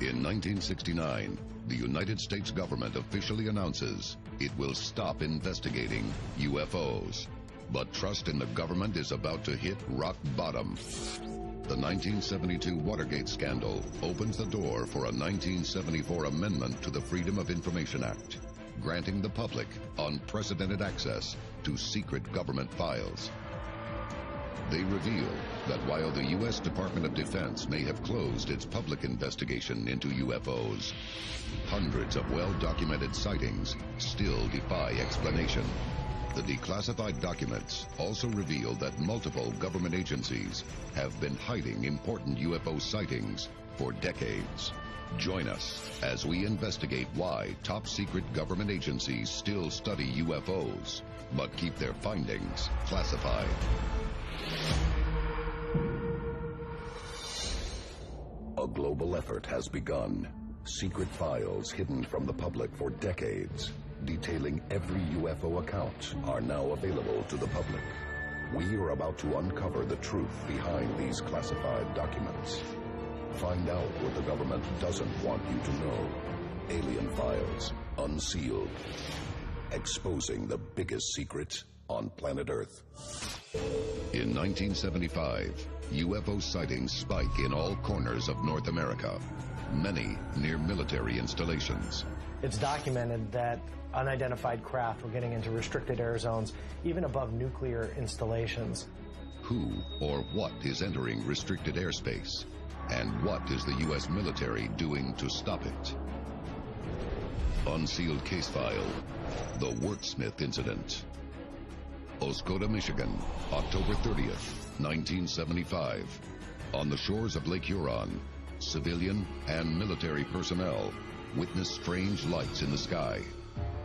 In 1969, the United States government officially announces it will stop investigating UFOs. But trust in the government is about to hit rock bottom. The 1972 Watergate scandal opens the door for a 1974 amendment to the Freedom of Information Act, granting the public unprecedented access to secret government files. They reveal that while the U.S. Department of Defense may have closed its public investigation into UFOs, hundreds of well-documented sightings still defy explanation. The declassified documents also reveal that multiple government agencies have been hiding important UFO sightings for decades. Join us as we investigate why top-secret government agencies still study UFOs, but keep their findings classified. A global effort has begun. Secret files hidden from the public for decades, detailing every UFO account, are now available to the public. We are about to uncover the truth behind these classified documents. Find out what the government doesn't want you to know. Alien Files, Unsealed. Exposing the biggest secret on planet Earth. In 1975, UFO sightings spike in all corners of North America, many near military installations. It's documented that unidentified craft were getting into restricted air zones, even above nuclear installations. Who or what is entering restricted airspace? And what is the U.S. military doing to stop it? Unsealed case file, the Wurtsmith Incident. Oscoda, Michigan, October 30th, 1975. On the shores of Lake Huron, civilian and military personnel witnessed strange lights in the sky.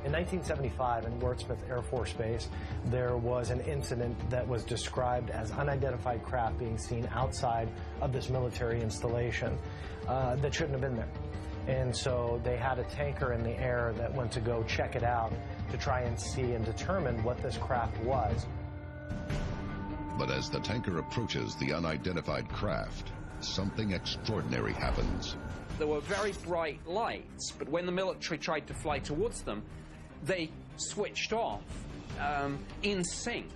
In 1975, in Wurtsmith Air Force Base, there was an incident that was described as unidentified craft being seen outside of this military installation that shouldn't have been there. And so they had a tanker in the air that went to go check it out to try and see and determine what this craft was. But as the tanker approaches the unidentified craft, something extraordinary happens. There were very bright lights, but when the military tried to fly towards them, they switched off in sync.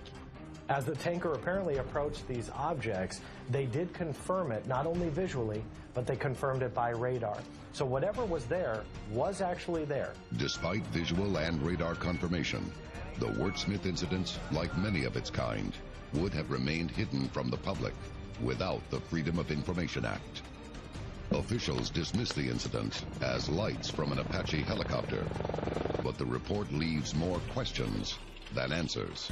As the tanker apparently approached these objects, they did confirm it, not only visually, but they confirmed it by radar. So whatever was there was actually there. Despite visual and radar confirmation, the Wurtsmith incident, like many of its kind, would have remained hidden from the public without the Freedom of Information Act. Officials dismiss the incident as lights from an Apache helicopter, but the report leaves more questions than answers.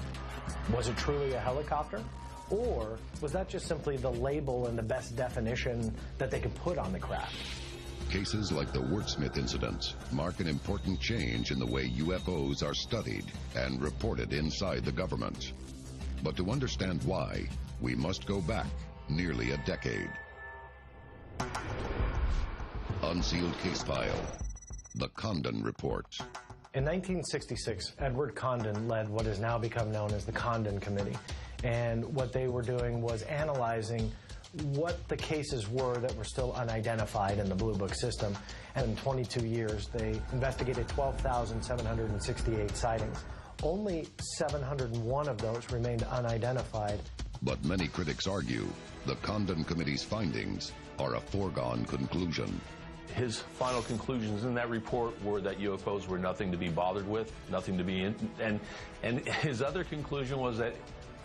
Was it truly a helicopter? Or was that just simply the label and the best definition that they could put on the craft? Cases like the Wurtsmith incident mark an important change in the way UFOs are studied and reported inside the government. But to understand why, we must go back nearly a decade. Unsealed case file, the Condon Report. In 1966, Edward Condon led what has now become known as the Condon Committee. And what they were doing was analyzing what the cases were that were still unidentified in the Blue Book system. And in 22 years, they investigated 12,768 sightings. Only 701 of those remained unidentified. But many critics argue the Condon Committee's findings are a foregone conclusion. His final conclusions in that report were that UFOs were nothing to be bothered with, nothing to be in, and his other conclusion was that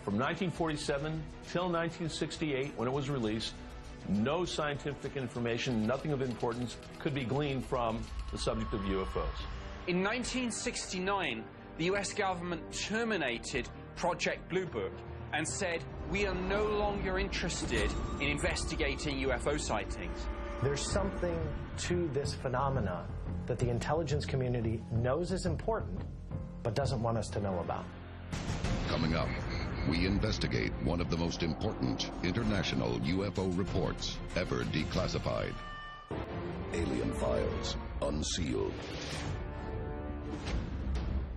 from 1947 till 1968, when it was released, no scientific information, nothing of importance could be gleaned from the subject of UFOs. In 1969, the U.S. government terminated Project Blue Book and said, we are no longer interested in investigating UFO sightings. There's something to this phenomena that the intelligence community knows is important, but doesn't want us to know about. Coming up, we investigate one of the most important international UFO reports ever declassified. Alien Files, Unsealed.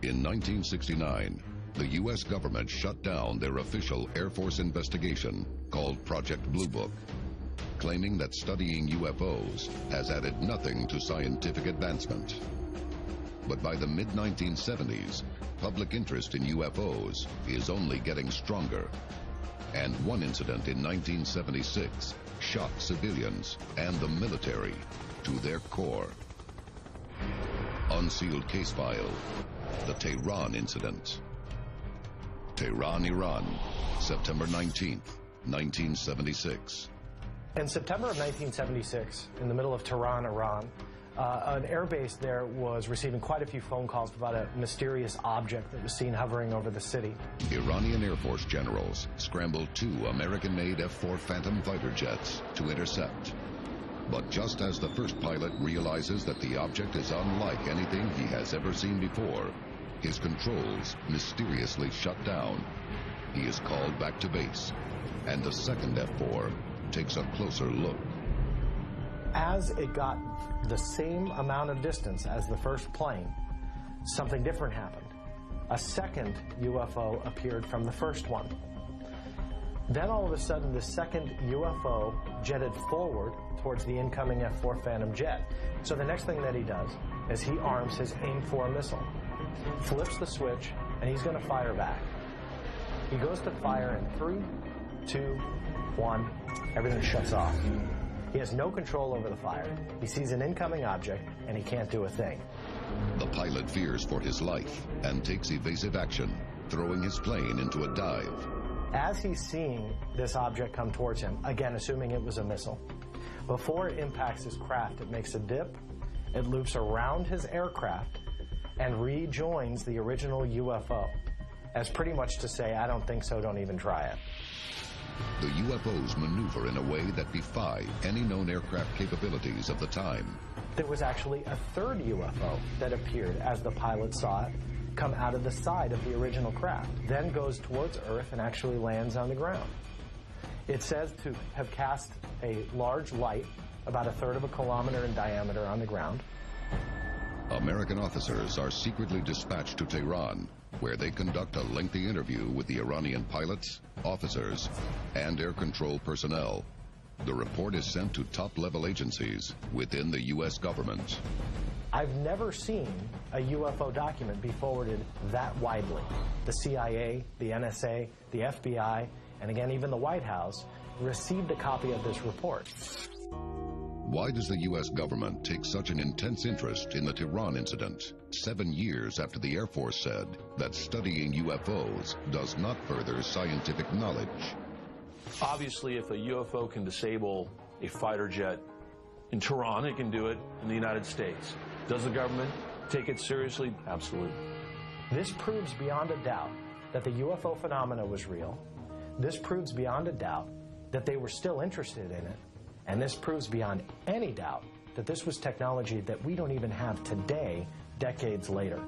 In 1969, the U.S. government shut down their official Air Force investigation called Project Blue Book. claiming that studying UFOs has added nothing to scientific advancement. But by the mid-1970s, public interest in UFOs is only getting stronger. And one incident in 1976 shocked civilians and the military to their core. Unsealed case file, the Tehran incident. Tehran, Iran, September 19th, 1976. In September of 1976, in the middle of Tehran, Iran, an airbase there was receiving quite a few phone calls about a mysterious object that was seen hovering over the city. Iranian Air Force generals scrambled 2 American-made F-4 Phantom fighter jets to intercept. But just as the first pilot realizes that the object is unlike anything he has ever seen before, his controls mysteriously shut down. He is called back to base, and the second F-4 takes a closer look. As it got the same amount of distance as the first plane, something different happened. A second UFO appeared from the first one. Then all of a sudden, the second UFO jetted forward towards the incoming F-4 Phantom jet. So the next thing that he does is he arms his AIM-4 missile, flips the switch, and he's going to fire back. He goes to fire in 3, 2, 1, everything shuts off. He has no control over the fire. He sees an incoming object, and he can't do a thing. The pilot fears for his life and takes evasive action, throwing his plane into a dive. As he's seeing this object come towards him, again, assuming it was a missile, before it impacts his craft, it makes a dip, it loops around his aircraft, and rejoins the original UFO, as pretty much to say, I don't think so, don't even try it. The UFOs maneuver in a way that defy any known aircraft capabilities of the time. There was actually a third UFO that appeared as the pilot saw it come out of the side of the original craft, then goes towards Earth and actually lands on the ground. It says to have cast a large light, about 1/3 of a kilometer in diameter, on the ground. American officers are secretly dispatched to Tehran, where they conduct a lengthy interview with the Iranian pilots, officers, and air control personnel. The report is sent to top-level agencies within the U.S. government. I've never seen a UFO document be forwarded that widely. The CIA, the NSA, the FBI, and again, even the White House received a copy of this report. Why does the U.S. government take such an intense interest in the Tehran incident, 7 years after the Air Force said that studying UFOs does not further scientific knowledge? Obviously, if a UFO can disable a fighter jet in Tehran, it can do it in the United States. Does the government take it seriously? Absolutely. This proves beyond a doubt that the UFO phenomena was real. This proves beyond a doubt that they were still interested in it. And this proves beyond any doubt that this was technology that we don't even have today, decades later.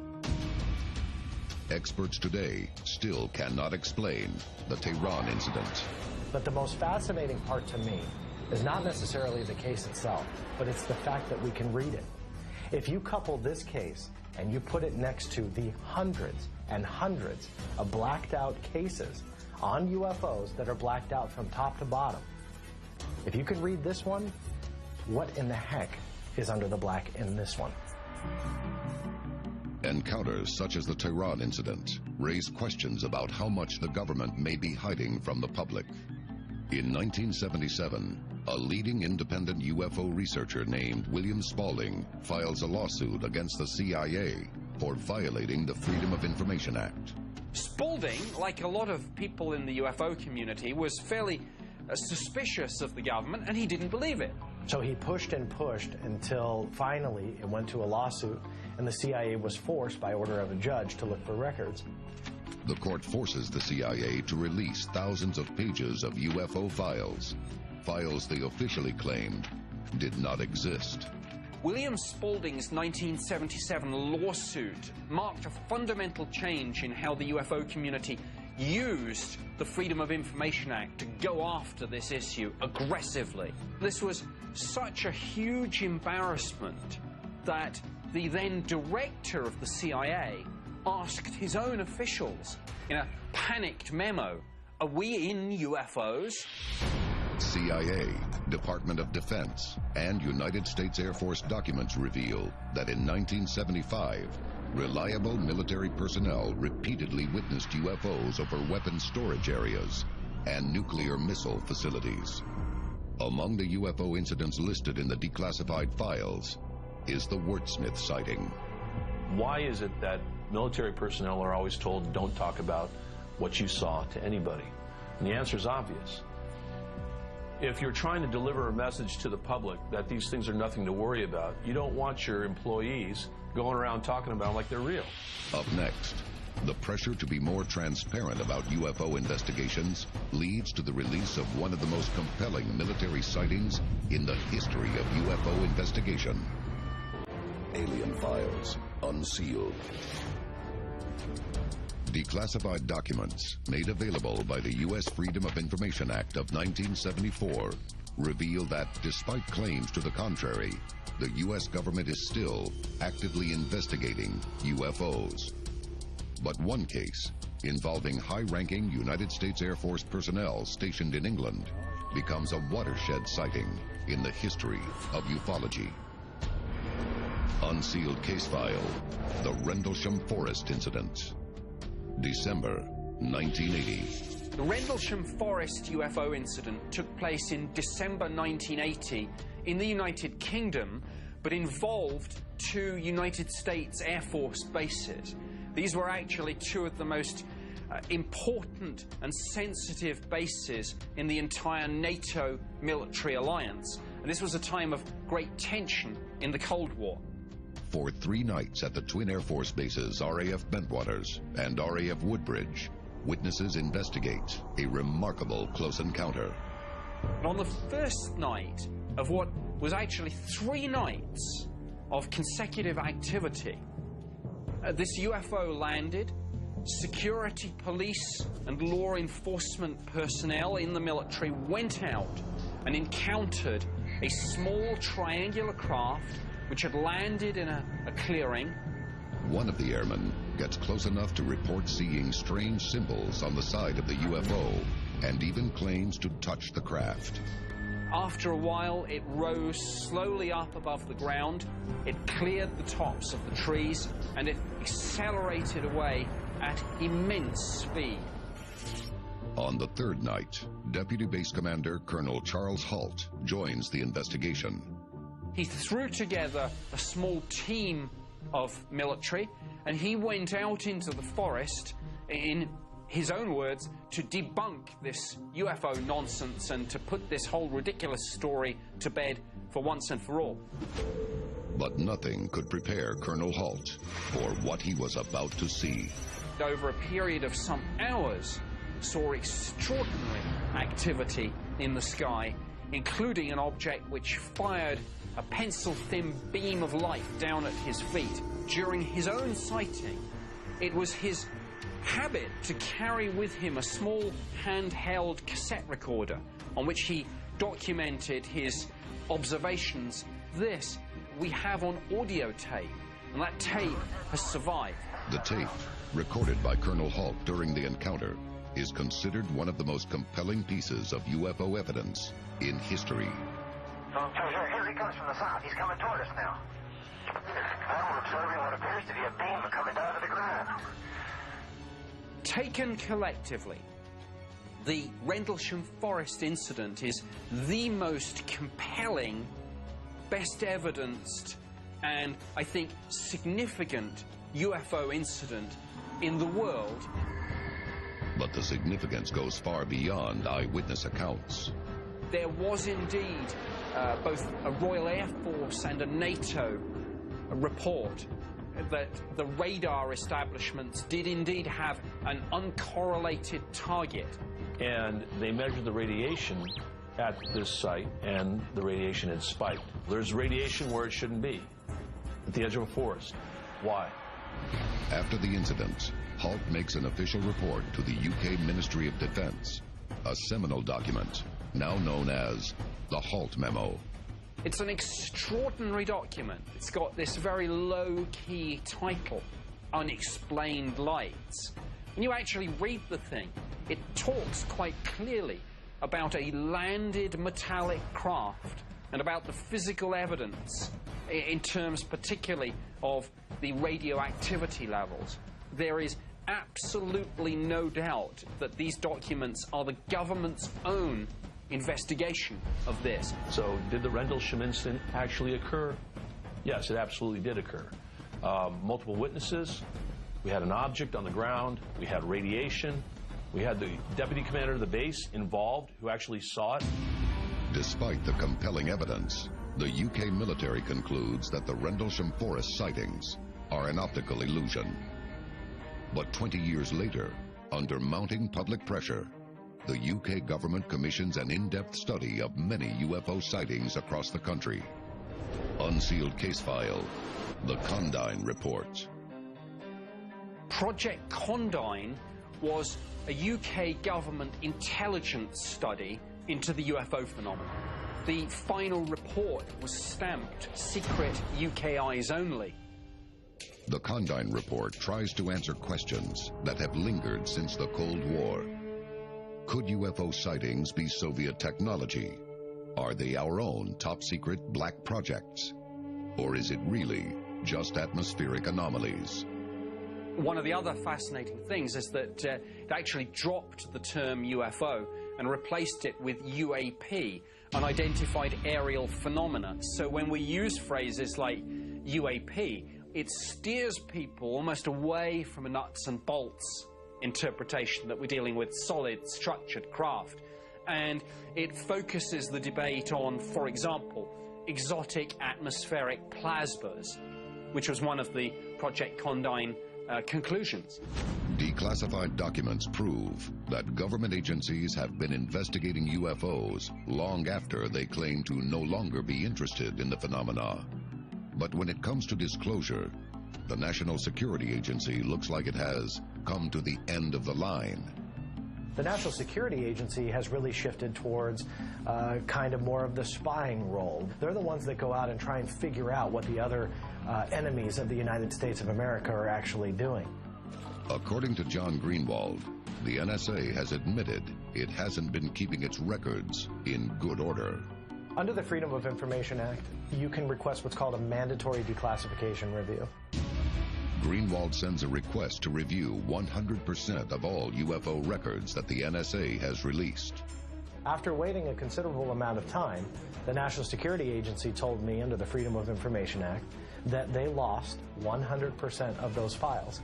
Experts today still cannot explain the Tehran incident. But the most fascinating part to me is not necessarily the case itself, but it's the fact that we can read it. If you couple this case and you put it next to the hundreds and hundreds of blacked out cases on UFOs that are blacked out from top to bottom, if you can read this one, what in the heck is under the black in this one? Encounters such as the Tehran incident raise questions about how much the government may be hiding from the public. In 1977, a leading independent UFO researcher named William Spalding files a lawsuit against the CIA for violating the Freedom of Information Act. Spalding, like a lot of people in the UFO community, was fairly suspicious of the government, and he didn't believe it. So he pushed and pushed until finally it went to a lawsuit, and the CIA was forced by order of a judge to look for records. The court forces the CIA to release thousands of pages of UFO files, files they officially claimed did not exist. William Spalding's 1977 lawsuit marked a fundamental change in how the UFO community used the Freedom of Information Act to go after this issue aggressively. This was such a huge embarrassment that the then director of the CIA asked his own officials in a panicked memo, "Are we in UFOs?" CIA, Department of Defense, and United States Air Force documents reveal that in 1975, reliable military personnel repeatedly witnessed UFOs over weapons storage areas and nuclear missile facilities. Among the UFO incidents listed in the declassified files is the Wurtsmith sighting. Why is it that military personnel are always told, don't talk about what you saw to anybody? And the answer is obvious. If you're trying to deliver a message to the public that these things are nothing to worry about, you don't want your employees going around talking about them like they're real. Up next, the pressure to be more transparent about UFO investigations leads to the release of one of the most compelling military sightings in the history of UFO investigation. Alien Files Unsealed. Declassified documents made available by the U.S. Freedom of Information Act of 1974 reveal that, despite claims to the contrary, the U.S. government is still actively investigating UFOs. But one case, involving high-ranking United States Air Force personnel stationed in England, becomes a watershed sighting in the history of ufology. Unsealed case file, the Rendlesham Forest Incident. December 1980. The Rendlesham Forest UFO incident took place in December 1980 in the United Kingdom, but involved two United States Air Force bases. These were actually two of the most important and sensitive bases in the entire NATO military alliance. And this was a time of great tension in the Cold War. For 3 nights at the twin Air Force bases RAF Bentwaters and RAF Woodbridge, witnesses investigate a remarkable close encounter. And on the first night of what was actually 3 nights of consecutive activity, this UFO landed. Security, police, and law enforcement personnel in the military went out and encountered a small triangular craft which had landed in a clearing. One of the airmen gets close enough to report seeing strange symbols on the side of the UFO and even claims to touch the craft. After a while, it rose slowly up above the ground, it cleared the tops of the trees, and it accelerated away at immense speed. On the 3rd night, Deputy Base Commander Colonel Charles Halt joins the investigation. He threw together a small team of military, and he went out into the forest, in his own words, to debunk this UFO nonsense and to put this whole ridiculous story to bed for once and for all. But nothing could prepare Colonel Halt for what he was about to see. Over a period of some hours, saw extraordinary activity in the sky, including an object which fired a pencil-thin beam of light down at his feet. During his own sighting, it was his habit to carry with him a small handheld cassette recorder on which he documented his observations. This we have on audio tape, and that tape has survived. The tape, recorded by Colonel Halt during the encounter, is considered one of the most compelling pieces of UFO evidence in history. Here he comes from the south. He's coming toward us now. Now we're observing what appears to be a beam coming down to the ground. Taken collectively, the Rendlesham Forest incident is the most compelling, best evidenced, and I think significant UFO incident in the world. But the significance goes far beyond eyewitness accounts. There was indeed both a Royal Air Force and a NATO report that the radar establishments did indeed have an uncorrelated target. And they measured the radiation at this site, and the radiation had spiked. There's radiation where it shouldn't be, at the edge of a forest. Why? After the incident, Halt makes an official report to the UK Ministry of Defence, a seminal document now known as the Halt Memo. It's an extraordinary document. It's got this very low-key title, Unexplained Lights. When you actually read the thing, it talks quite clearly about a landed metallic craft and about the physical evidence in terms particularly of the radioactivity levels, there is absolutely no doubt that these documents are the government's own investigation of this. So did the Rendlesham incident actually occur? Yes, it absolutely did occur. Multiple witnesses, we had an object on the ground, we had radiation, we had the deputy commander of the base involved who actually saw it. Despite the compelling evidence, the UK military concludes that the Rendlesham Forest sightings are an optical illusion. But 20 years later, under mounting public pressure, the UK government commissions an in-depth study of many UFO sightings across the country. Unsealed case file, the Condign Report. Project Condign was a UK government intelligence study into the UFO phenomenon. The final report was stamped secret UK eyes only. The Condign Report tries to answer questions that have lingered since the Cold War. Could UFO sightings be Soviet technology? Are they our own top-secret black projects? Or is it really just atmospheric anomalies? One of the other fascinating things is that it actually dropped the term UFO and replaced it with UAP, unidentified aerial phenomena. So when we use phrases like UAP, it steers people almost away from a nuts and bolts interpretation that we're dealing with solid, structured craft. And it focuses the debate on, for example, exotic atmospheric plasmas, which was one of the Project Condign conclusions. Declassified documents prove that government agencies have been investigating UFOs long after they claim to no longer be interested in the phenomena. But when it comes to disclosure, the National Security Agency looks like it has come to the end of the line. The National Security Agency has really shifted towards kind of more of the spying role. They're the ones that go out and try and figure out what the other enemies of the United States of America are actually doing. According to John Greenwald, the NSA has admitted it hasn't been keeping its records in good order. Under the Freedom of Information Act, you can request what's called a mandatory declassification review. Greenwald sends a request to review 100% of all UFO records that the NSA has released. After waiting a considerable amount of time, the National Security Agency told me under the Freedom of Information Act that they lost 100% of those files.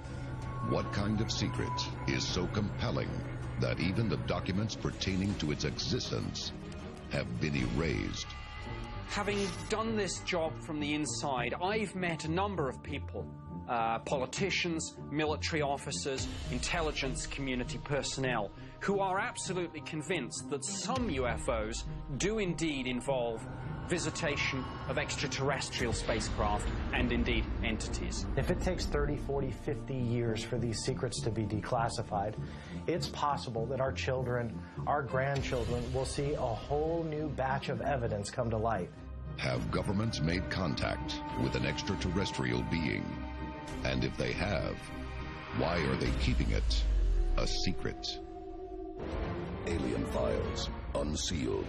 What kind of secret is so compelling that even the documents pertaining to its existence have been erased? Having done this job from the inside, I've met a number of people, politicians, military officers, intelligence community personnel, who are absolutely convinced that some UFOs do indeed involve visitation of extraterrestrial spacecraft and indeed entities. If it takes 30, 40, 50 years for these secrets to be declassified, it's possible that our children, our grandchildren, will see a whole new batch of evidence come to light. Have governments made contact with an extraterrestrial being? And if they have, why are they keeping it a secret? Alien Files, Unsealed.